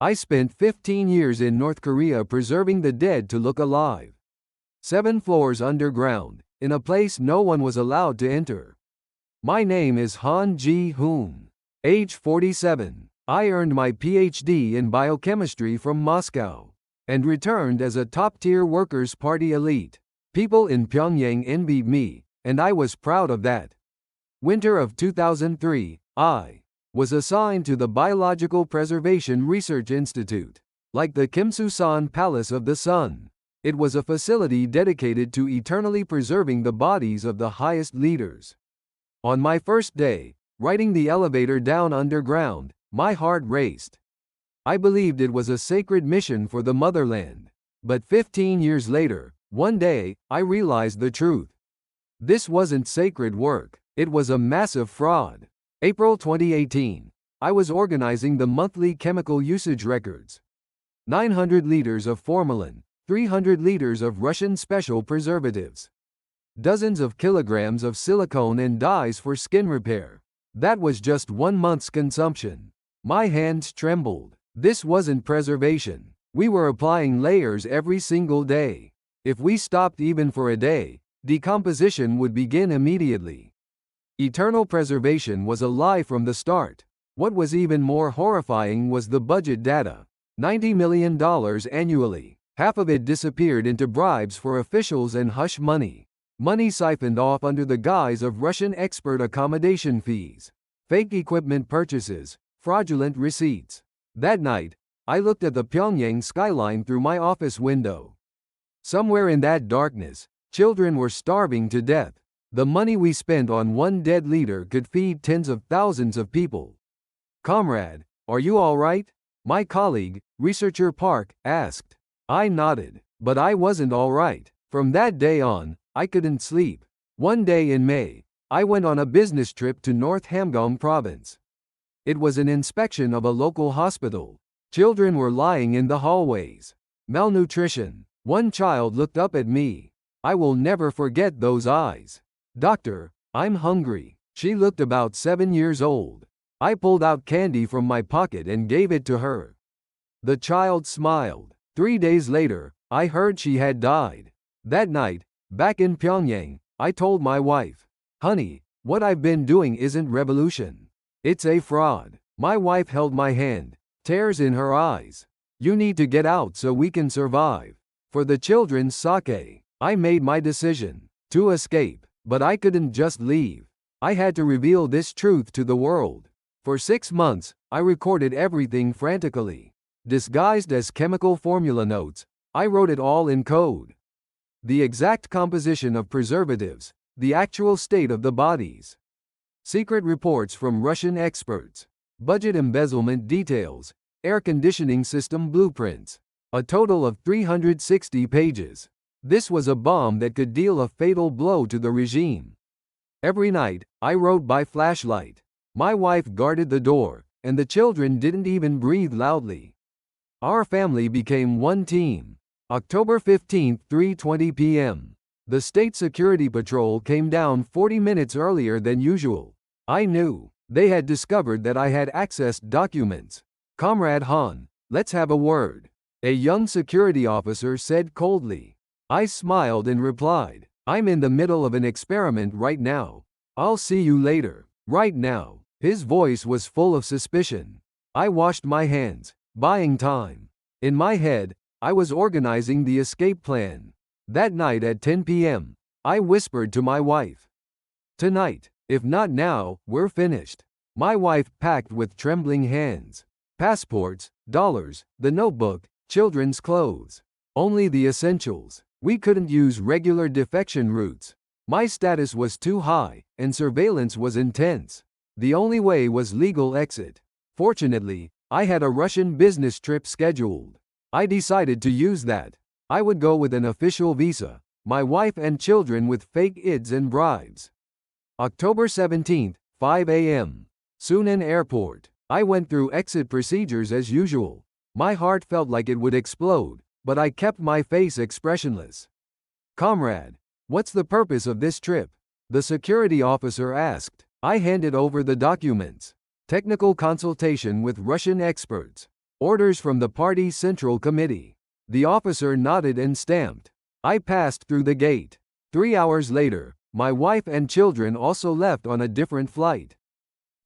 I spent 15 years in North Korea preserving the dead to look alive. 7 floors underground, in a place no one was allowed to enter. My name is Han Ji-hoon. Age 47. I earned my PhD in biochemistry from Moscow and returned as a top-tier Workers' Party elite. People in Pyongyang envied me, and I was proud of that. Winter of 2003, I was assigned to the Biological Preservation Research Institute. Like the Kimsusan Palace of the Sun, it was a facility dedicated to eternally preserving the bodies of the highest leaders. On my first day, riding the elevator down underground, my heart raced. I believed it was a sacred mission for the motherland. But 15 years later, one day, I realized the truth. This wasn't sacred work, it was a massive fraud. April 2018. I was organizing the monthly chemical usage records. 900 liters of formalin, 300 liters of Russian special preservatives. Dozens of kilograms of silicone and dyes for skin repair. That was just 1 month's consumption. My hands trembled. This wasn't preservation. We were applying layers every single day. If we stopped even for a day, decomposition would begin immediately. Eternal preservation was a lie from the start. What was even more horrifying was the budget data. $90 million annually. Half of it disappeared into bribes for officials and hush money. Money siphoned off under the guise of Russian expert accommodation fees, fake equipment purchases, fraudulent receipts. That night, I looked at the Pyongyang skyline through my office window. Somewhere in that darkness, children were starving to death. The money we spent on one dead leader could feed tens of thousands of people. "Comrade, are you all right?" my colleague, researcher Park, asked. I nodded, but I wasn't all right. From that day on, I couldn't sleep. One day in May, I went on a business trip to North Hamgyong Province. It was an inspection of a local hospital. Children were lying in the hallways. Malnutrition. One child looked up at me. I will never forget those eyes. "Doctor, I'm hungry." She looked about 7 years old. I pulled out candy from my pocket and gave it to her. The child smiled. 3 days later, I heard she had died. That night, back in Pyongyang, I told my wife, "Honey, what I've been doing isn't revolution. It's a fraud." My wife held my hand, tears in her eyes. "You need to get out so we can survive. For the children's sake." I made my decision to escape, but I couldn't just leave. I had to reveal this truth to the world. For 6 months, I recorded everything frantically. Disguised as chemical formula notes, I wrote it all in code. The exact composition of preservatives, the actual state of the bodies. Secret reports from Russian experts. Budget embezzlement details. Air conditioning system blueprints. A total of 360 pages. This was a bomb that could deal a fatal blow to the regime. Every night, I wrote by flashlight. My wife guarded the door, and the children didn't even breathe loudly. Our family became one team. October 15, 3:20 p.m. The State Security Patrol came down 40 minutes earlier than usual. I knew. They had discovered that I had accessed documents. "Comrade Han, let's have a word," a young security officer said coldly. I smiled and replied, "I'm in the middle of an experiment right now. I'll see you later." Right now. His voice was full of suspicion. I washed my hands, buying time. In my head, I was organizing the escape plan. That night at 10 p.m., I whispered to my wife, "Tonight, if not now, we're finished." My wife packed with trembling hands. Passports, dollars, the notebook, children's clothes. Only the essentials. We couldn't use regular defection routes. My status was too high, and surveillance was intense. The only way was legal exit. Fortunately, I had a Russian business trip scheduled. I decided to use that. I would go with an official visa, my wife and children with fake IDs and bribes. October 17, 5 a.m. Sunan Airport. I went through exit procedures as usual. My heart felt like it would explode, but I kept my face expressionless. "Comrade, what's the purpose of this trip?" the security officer asked. I handed over the documents. Technical consultation with Russian experts. Orders from the party's central committee. The officer nodded and stamped. I passed through the gate. 3 hours later, my wife and children also left on a different flight.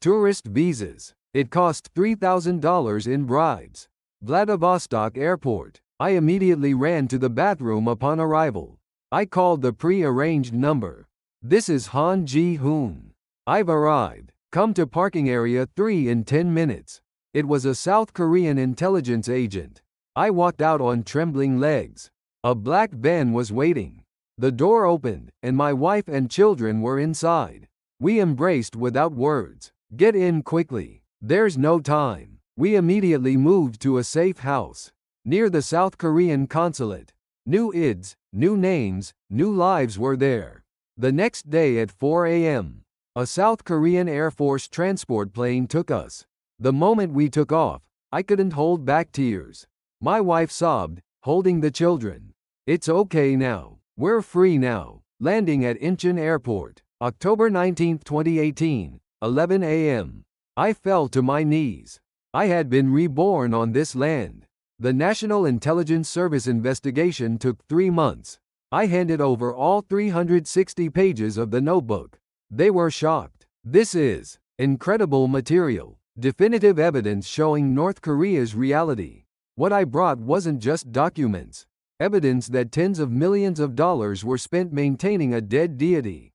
Tourist visas. It cost $3,000 in bribes. Vladivostok Airport. I immediately ran to the bathroom upon arrival. I called the pre-arranged number. This is Han Ji-hoon. I've arrived. Come to parking area 3 in 10 minutes. It was a South Korean intelligence agent. I walked out on trembling legs. A black van was waiting. The door opened, and my wife and children were inside. We embraced without words. Get in quickly. There's no time. We immediately moved to a safe house near the South Korean consulate. New IDs, new names, new lives were there. The next day at 4 a.m., a South Korean Air Force transport plane took us. The moment we took off, I couldn't hold back tears. My wife sobbed, holding the children. It's okay now. We're free now. Landing at Incheon Airport, October 19, 2018, 11 a.m. I fell to my knees. I had been reborn on this land. The National Intelligence Service investigation took 3 months. I handed over all 360 pages of the notebook. They were shocked. This is incredible material. Definitive evidence showing North Korea's reality. What I brought wasn't just documents. Evidence that tens of millions of dollars were spent maintaining a dead deity.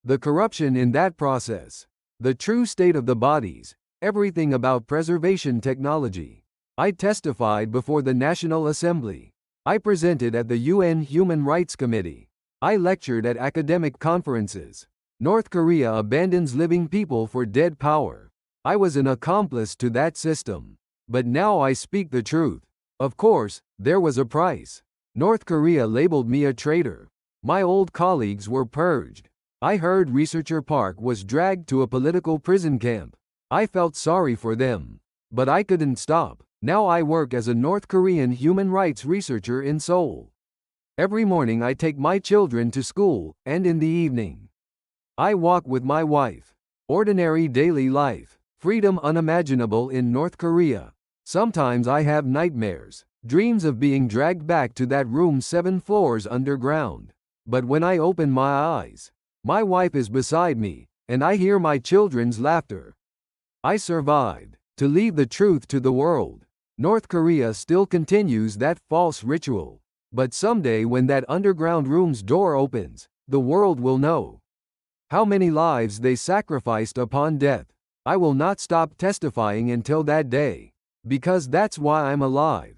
The corruption in that process. The true state of the bodies. Everything about preservation technology. I testified before the National Assembly. I presented at the UN Human Rights Committee. I lectured at academic conferences. North Korea abandons living people for dead power. I was an accomplice to that system. But now I speak the truth. Of course, there was a price. North Korea labeled me a traitor. My old colleagues were purged. I heard researcher Park was dragged to a political prison camp. I felt sorry for them. But I couldn't stop. Now I work as a North Korean human rights researcher in Seoul. Every morning I take my children to school, and in the evening, I walk with my wife. Ordinary daily life. Freedom unimaginable in North Korea. Sometimes I have nightmares, dreams of being dragged back to that room 7 floors underground. But when I open my eyes, my wife is beside me, and I hear my children's laughter. I survived. To leave the truth to the world. North Korea still continues that false ritual. But someday when that underground room's door opens, the world will know how many lives they sacrificed upon death. I will not stop testifying until that day. Because that's why I'm alive.